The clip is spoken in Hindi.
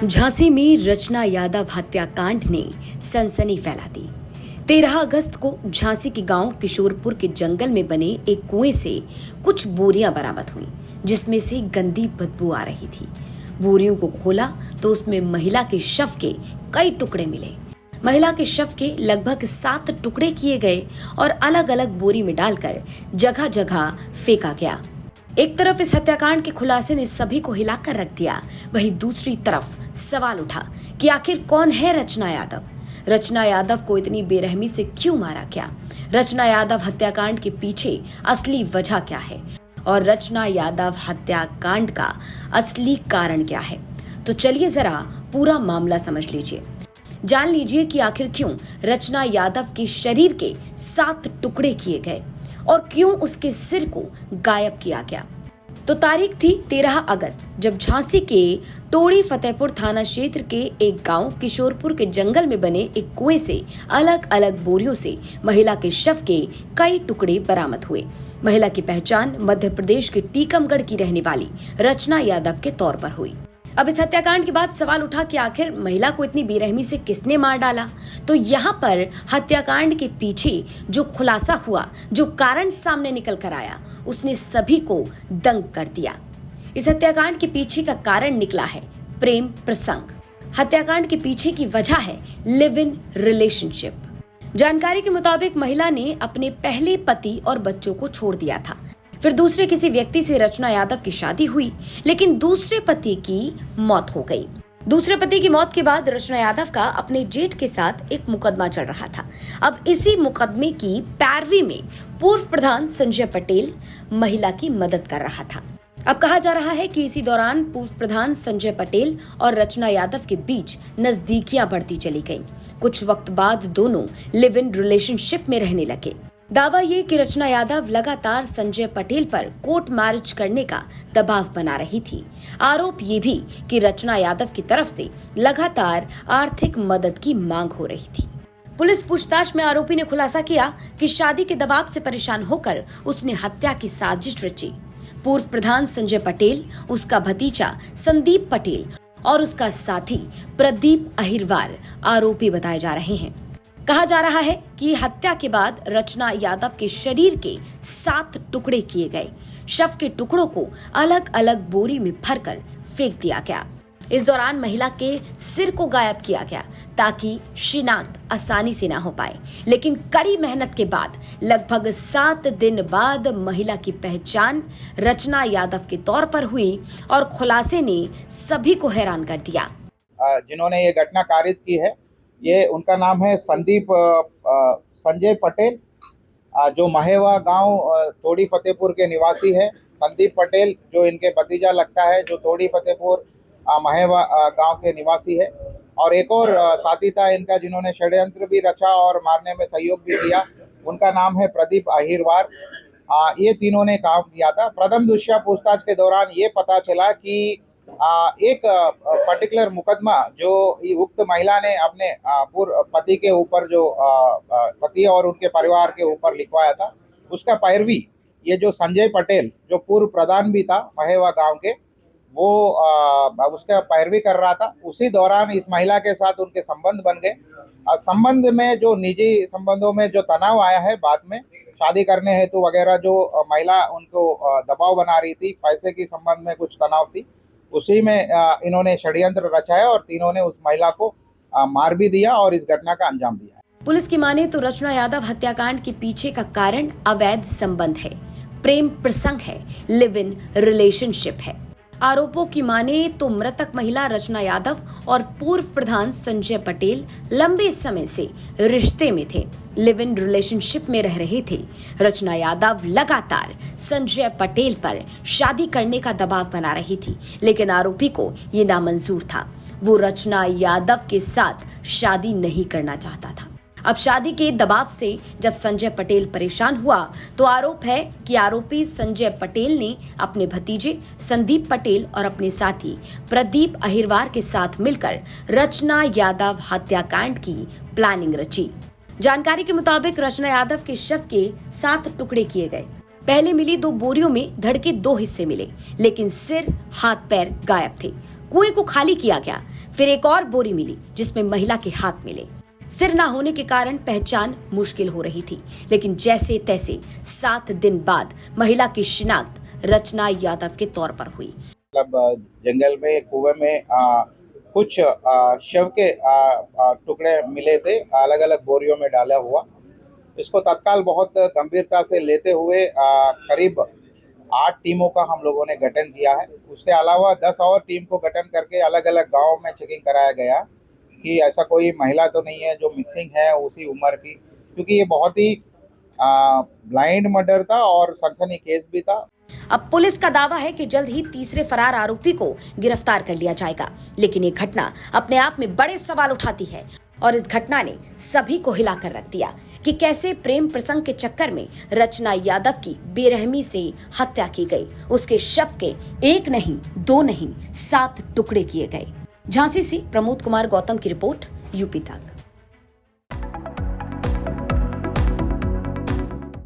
झांसी में रचना यादव हत्याकांड ने सनसनी फैला दी। 13 अगस्त को झांसी के गांव किशोरपुर के जंगल में बने एक कुएं से कुछ बोरियां बरामद हुईं, जिसमें से गंदी बदबू आ रही थी। बोरियों को खोला तो उसमें महिला के शव के कई टुकड़े मिले। महिला के शव के लगभग 7 टुकड़े किए गए और अलग अलग बोरी में डालकर जगह जगह फेंका गया। एक तरफ इस हत्याकांड के खुलासे ने सभी को हिलाकर रख दिया, वहीं दूसरी तरफ सवाल उठा कि आखिर कौन है रचना यादव। रचना यादव को इतनी बेरहमी से क्यों मारा गया? रचना यादव हत्याकांड के पीछे असली वजह क्या है और रचना यादव हत्याकांड का असली कारण क्या है? तो चलिए जरा पूरा मामला समझ लीजिए, जान लीजिए कि आखिर क्यों रचना यादव के शरीर के 7 टुकड़े किए गए और क्यों उसके सिर को गायब किया गया। तो तारीख थी 13 अगस्त, जब झांसी के टोड़ी फतेहपुर थाना क्षेत्र के एक गांव किशोरपुर के जंगल में बने एक कुएं से अलग अलग बोरियों से महिला के शव के कई टुकड़े बरामद हुए। महिला की पहचान मध्य प्रदेश के टीकमगढ़ की रहने वाली रचना यादव के तौर पर हुई। अब इस हत्याकांड के बाद सवाल उठा कि आखिर महिला को इतनी बेरहमी से किसने मार डाला। तो यहाँ पर हत्याकांड के पीछे जो खुलासा हुआ, जो कारण सामने निकल कर आया, उसने सभी को दंग कर दिया। इस हत्याकांड के पीछे का कारण निकला है प्रेम प्रसंग। हत्याकांड के पीछे की वजह है लिव इन रिलेशनशिप। जानकारी के मुताबिक महिला ने अपने पहले पति और बच्चों को छोड़ दिया था। फिर दूसरे किसी व्यक्ति से रचना यादव की शादी हुई, लेकिन दूसरे पति की मौत हो गई। दूसरे पति की मौत के बाद रचना यादव का अपने जेठ के साथ एक मुकदमा चल रहा था। अब इसी मुकदमे की पैरवी में पूर्व प्रधान संजय पटेल महिला की मदद कर रहा था। अब कहा जा रहा है कि इसी दौरान पूर्व प्रधान संजय पटेल और रचना यादव के बीच नजदीकियां बढ़ती चली गईं। कुछ वक्त बाद दोनों लिव इन रिलेशनशिप में रहने लगे। दावा ये कि रचना यादव लगातार संजय पटेल पर कोर्ट मैरिज करने का दबाव बना रही थी। आरोप ये भी कि रचना यादव की तरफ से लगातार आर्थिक मदद की मांग हो रही थी। पुलिस पूछताछ में आरोपी ने खुलासा किया कि शादी के दबाव से परेशान होकर उसने हत्या की साजिश रची। पूर्व प्रधान संजय पटेल, उसका भतीजा संदीप पटेल और उसका साथी प्रदीप अहिरवार आरोपी बताए जा रहे हैं। कहा जा रहा है कि हत्या के बाद रचना यादव के शरीर के 7 टुकड़े किए गए। शव के टुकड़ों को अलग अलग बोरी में भरकर फेंक दिया गया। इस दौरान महिला के सिर को गायब किया गया ताकि शिनाख्त आसानी से ना हो पाए। लेकिन कड़ी मेहनत के बाद लगभग 7 दिन बाद महिला की पहचान रचना यादव के तौर पर हुई और खुलासे ने सभी को हैरान कर दिया। जिन्होंने ये घटना कारित की है, ये उनका नाम है संदीप संजय पटेल, जो महेवा गांव तोड़ी फतेहपुर के निवासी है। संदीप पटेल जो इनके भतीजा लगता है, जो तोड़ी फतेहपुर महेवा गांव के निवासी है। और एक और साथी था इनका जिन्होंने षड्यंत्र भी रचा और मारने में सहयोग भी किया, उनका नाम है प्रदीप अहिरवार। ये तीनों ने काम किया था। प्रथम दृष्टया पूछताछ के दौरान ये पता चला कि एक पर्टिकुलर मुकदमा जो उक्त महिला ने अपने पूर्व पति के ऊपर, जो पति और उनके परिवार के ऊपर लिखवाया था, उसका पैरवी ये जो संजय पटेल, जो पूर्व प्रधान भी था महेवा गांव के, वो उसका पैरवी कर रहा था। उसी दौरान इस महिला के साथ उनके संबंध बन गए। संबंध में जो निजी संबंधों में जो तनाव आया है, बाद में शादी करने हेतु वगैरह जो महिला उनको दबाव बना रही थी, पैसे की संबंध में कुछ तनाव थी, उसी में इन्होंने षड्यंत्र रचा है और तीनों ने उस महिला को मार भी दिया और इस घटना का अंजाम दिया। पुलिस की माने तो रचना यादव हत्याकांड के पीछे का कारण अवैध संबंध है, प्रेम प्रसंग है, लिव इन रिलेशनशिप है। आरोपों की माने तो मृतक महिला रचना यादव और पूर्व प्रधान संजय पटेल लंबे समय से रिश्ते में थे, लिव इन रिलेशनशिप में रह रहे थे। रचना यादव लगातार संजय पटेल पर शादी करने का दबाव बना रही थी, लेकिन आरोपी को ये नामंजूर था। वो रचना यादव के साथ शादी नहीं करना चाहता था। अब शादी के दबाव से जब संजय पटेल परेशान हुआ, तो आरोप है कि आरोपी संजय पटेल ने अपने भतीजे संदीप पटेल और अपने साथी प्रदीप अहिरवार के साथ मिलकर रचना यादव हत्याकांड की प्लानिंग रची। जानकारी के मुताबिक रचना यादव के शव के 7 टुकड़े किए गए। पहले मिली 2 बोरियों में धड़ के 2 हिस्से मिले, लेकिन सिर, हाथ पैर गायब थे। कुएं को खाली किया गया। फिर एक और बोरी मिली जिसमें महिला के हाथ मिले। सिर न होने के कारण पहचान मुश्किल हो रही थी, लेकिन जैसे तैसे 7 दिन बाद महिला की शिनाख्त रचना यादव के तौर पर हुई। मतलब जंगल में कुएं में कुछ शव के टुकड़े मिले थे, अलग अलग बोरियों में डाला हुआ। इसको तत्काल बहुत गंभीरता से लेते हुए करीब 8 टीमों का हम लोगों ने गठन किया है। उसके अलावा 10 और टीम को गठन करके अलग अलग गाँव में चेकिंग कराया गया कि ऐसा कोई महिला तो नहीं है जो मिसिंग है उसी उम्र की, क्योंकि ये बहुत ही ब्लाइंड मर्डर था और सनसनी केस भी था। अब पुलिस का दावा है कि जल्द ही तीसरे फरार आरोपी को गिरफ्तार कर लिया जाएगा, लेकिन ये घटना अपने आप में बड़े सवाल उठाती है और इस घटना ने सभी को हिलाकर रख दिया कि कैसे प्रेम प्रसंग के चक्कर में रचना यादव की बेरहमी से हत्या की गई। उसके शव के 1 नहीं 2 नहीं 7 टुकड़े किए गए। झांसी से प्रमोद कुमार गौतम की रिपोर्ट, यूपी तक।